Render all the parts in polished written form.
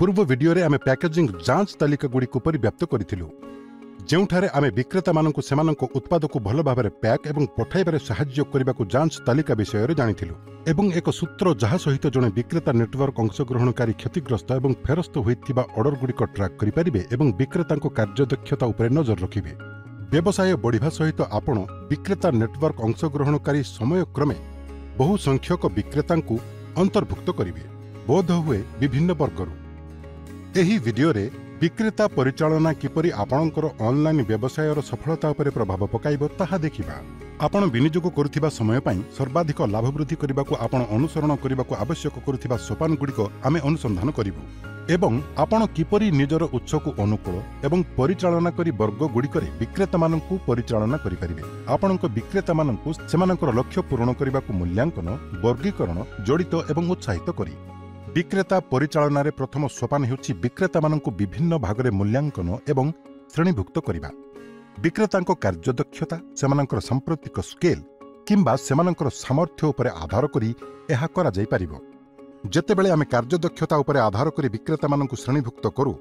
पूर्व वीडियो रे आमे पैकेजिंग जांच तालिका गुडी को परिव्याप्त करिथिलु जेउठारे आमे विक्रेता मानकु सेमानक उत्पाद को भल भाबरे पैक एवं पठाइबारे सहाय्य करिबाकु जांच तालिका विषय रे जानिथिलु एवं एक सूत्र जहा सहित जणे विक्रेता नेटवर्क अंशग्रहणकारी क्षतिग्रस्त एवं फेरस्त होइथिबा ऑर्डर गुडी को ट्रैक करि परिबे एवं विक्रेतांको कार्यदक्षता उपरे नजर रखिबे। व्यवसाय बढ़िबा सहित आपण विक्रेता नेटवर्क अंशग्रहणकारी समय क्रमे बहु संख्यक विक्रेतांकु अंतर्भुक्त करिवे बोध हुए विभिन्न वर्गरु। एही वीडियो रे विक्रेता परिचालना किपरि आपणकर ऑनलाइन व्यवसायर सफलता उपरे प्रभाव पकाइबो ताहा देखिबा। आपण विनियोग करुथिबा समय पई सर्वाधिक लाभ वृद्धि करिबाकु आपण अनुसरण करिबाकु आवश्यक करुथिबा सोपान गुडिको आमे अनुसंधान करिबु एवं आपण किपरि निजर उत्सको अनुकूल एवं परिचालना करी वर्ग गुडिकरे विक्रेता माननकु परिचालना करि परिबे। आपणक विक्रेता माननकु सेमानकर लक्ष्य पूर्ण करिबाकु मूल्यांकन वर्गीकरण जडित एवं उत्साहित करी विक्रेता परिचालना रे प्रथम सोपान हेउछि विक्रेता माननकु विभिन्न भागरे मूल्यांकन एवं श्रेणीभुक्त करिबा। विक्रेतांको कार्यदक्षता सेमानकर सांप्रतिक स्केल किंबा सेमानकर सामर्थ्य उपरे आधार करी एहा करा जाई परिबो। जेतेबेले आमे कार्यदक्षता उपरे आधार करी विक्रेता माननकु श्रेणीभुक्त करू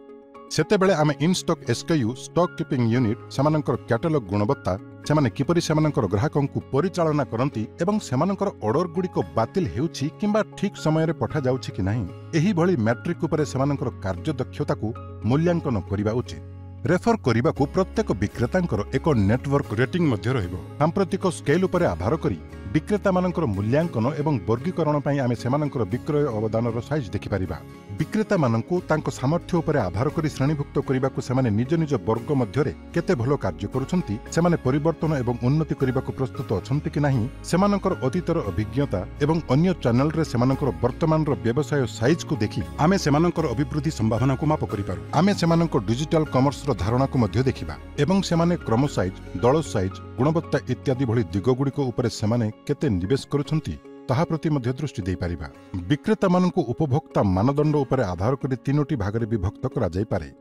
सेतेबेले आमे in stock SKU stock keeping unit सेमानकर कैटलॉग गुणवत्ता सेमाने किपरि सेमानकर ग्राहकंकु परिचालना करंती एवं सेमानकर ऑर्डर गुडी को बातिल हेउछि किंबा ठीक समय रे पठा जाउछि कि नाही एही भଳି मैट्रिक उपरे सेमानकर कार्यदक्षता को मूल्यांकन करिबा उचित। रेफर करिबाकु प्रत्येक विक्रेतांकर एक नेटवर्क रेटिंग मध्य रहिबो। सांप्रतिक स्केल उपरे आधार करी विक्रेता मानकर मूल्यांकन एवं वर्गीकरण पई आमे सेमानकर विक्रय अवदानर साइज देखि परिबा। विक्रेता माननकु तांको सामर्थ्य उपरे आधार करी श्रेणीभुक्त करिबाकु सेमाने निज निज वर्ग मध्यरे केते भलो कार्य करूछंती सेमाने परिवर्तन एवं उन्नति करिबाकु प्रस्तुत अछंती कि नाही सेमानकर अतीतर अभिज्ञता एवं अन्य चैनल रे सेमानकर वर्तमानर व्यवसाय साइज को देखि आमे सेमानकर अभिवृद्धि संभावना को माप करि पारु। आमे सेमानकर डिजिटल कॉमर्स रो धारणा को मध्य देखिबा एवं सेमाने क्रम साइज दଳ साइज गुणवत्ता इत्यादि भଳି दिग गुडिको उपरे सेमाने केते निवेश करूछंती ताहा प्रति मध्य दृष्टि देई परिबा। विक्रेता माननकु उपभोक्ता मानदंड उपरे आधार करी तीनोटी भागरे विभक्त करा जाई पारे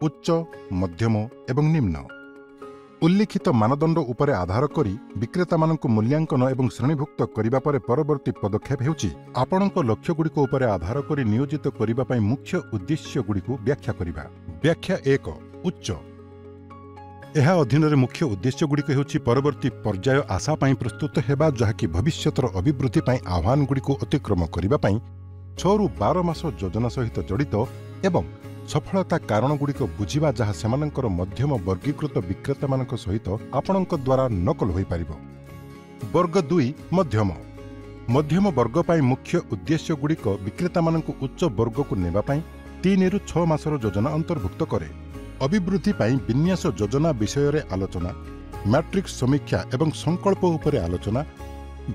उच्च मध्यम एवं निम्न। उल्लिखित मानदंड उपरे आधार करी विक्रेता माननकु मूल्यांकन एवं श्रेणीभुक्त करिबा परे परवर्ती पदक्षेप हेउछि आपणक लक्ष्य गुडिको उपरे आधार करी नियोजित करिबा पई मुख्य उद्देश्य गुडिको व्याख्या करिबा। व्याख्या 1 उच्च एहा अधीन रे मुख्य उद्देश्य गुडिक हेउछि परवर्ती पर्याय आशा पई प्रस्तुत हेबा जहाकि भविष्यतर अभिवृद्धि पई आह्वान गुडिको अतिक्रम करिबा पई 6 रु 12 मास योजना सहित जडित एवं सफलता कारण गुडिको बुझिबा जहा सेमानकर मध्यम वर्गीकृत विक्रेता मानक सहित आपणक द्वारा नकल होई परिबो। वर्ग 2 मध्यम मध्यम वर्ग पई मुख्य उद्देश्य गुडिक विक्रेता मानक उच्च वर्ग को नेबा पई 3 रु 6 मासर योजना अंतर्भुक्त करे। अभिवृद्धि पई विन्यास योजना विषय रे आलोचना मैट्रिक्स समीक्षा एवं संकल्प उपरे आलोचना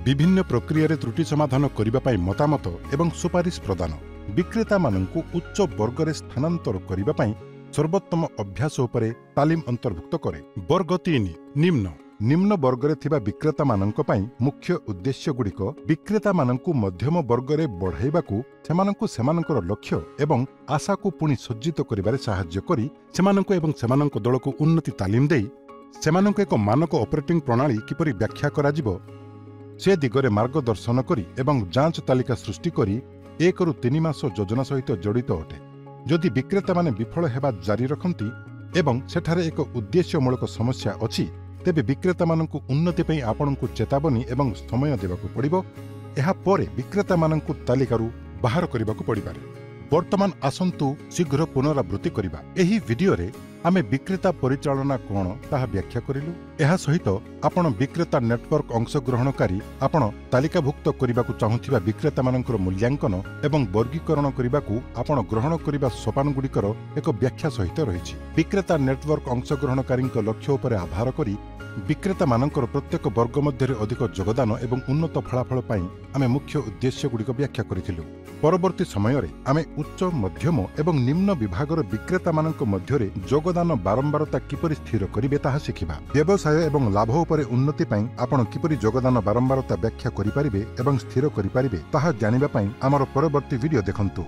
विभिन्न प्रक्रिया रे त्रुटि समाधान करिबा पई मतामत एवं सुपारिश प्रदान विक्रेता माननकु उच्च वर्ग रे स्थानांतर करिबा पई सर्वोत्तम अभ्यास उपरे तालीम अंतर्भुक्त करे। वर्ग 3 निम्न निम्न वर्ग रे थिबा विक्रेता माननक पई मुख्य उद्देश्य गुडिक विक्रेता माननकु मध्यम वर्ग रे बढ़ाइबाकु सेमानकु सेमानकर लक्ष्य एवं आशा को पुणी सज्जित करिबारे सहाय्य करी सेमानकु एवं सेमानक दलकु उन्नति तालीम देई सेमानकु एक मानक ऑपरेटिंग प्रणाली किपरि व्याख्या कराजिबो से दिगरे मार्गदर्शन करी एवं जांच तालिका सृष्टि करी 1 रु 3 मास योजना सहित जडित अटे। जदि विक्रेता माने विफल हेबा जारी रखंती एवं सेठारे एक उद्देश्यमूलक समस्या अछि तेबे विक्रेता माननकु उन्नति पई आपणकु चेतावनी एवं समय देबाकु पड़िबो। एहा परे विक्रेता माननकु तालिकारु बाहर करिबाकु पड़िपारे। वर्तमान आसंतु शीघ्र पुनरावृत्ति करिबा। एही वीडियो रे आमे विक्रेता परिचालना कोण ताहा व्याख्या करिलु। एहा सहित आपण विक्रेता नेटवर्क अंशग्रहणकारी आपण तालिकाभुक्त करिबाकु चाहुथिबा विक्रेता माननकर मूल्यांकन एवं वर्गीकरण करिबाकु आपण ग्रहण करिबा सोपान गुडिकर एक व्याख्या सहित रहिछि। विक्रेता नेटवर्क अंशग्रहणकारीक लक्ष्य उपरे आधार करी विक्रेता माननकर प्रत्येक वर्ग मध्य अधिक योगदान एवं उन्नत फलाफल पई आमे मुख्य उद्देश्य गुडिक व्याख्या करिथिलु। परवर्ती समय रे आमे उच्च मध्यम एवं निम्न विभागर विक्रेता माननक मध्यरे योगदान बारंबारता किपरि स्थिर करिबे ताहा शिखिबा। व्यवसाय एवं लाभ उपरे उन्नति पई आपण किपरि योगदान बारंबारता व्याख्या करि परिबे एवं स्थिर करि परिबे ताहा जानिबा पई हमर परवर्ती वीडियो देखंतु।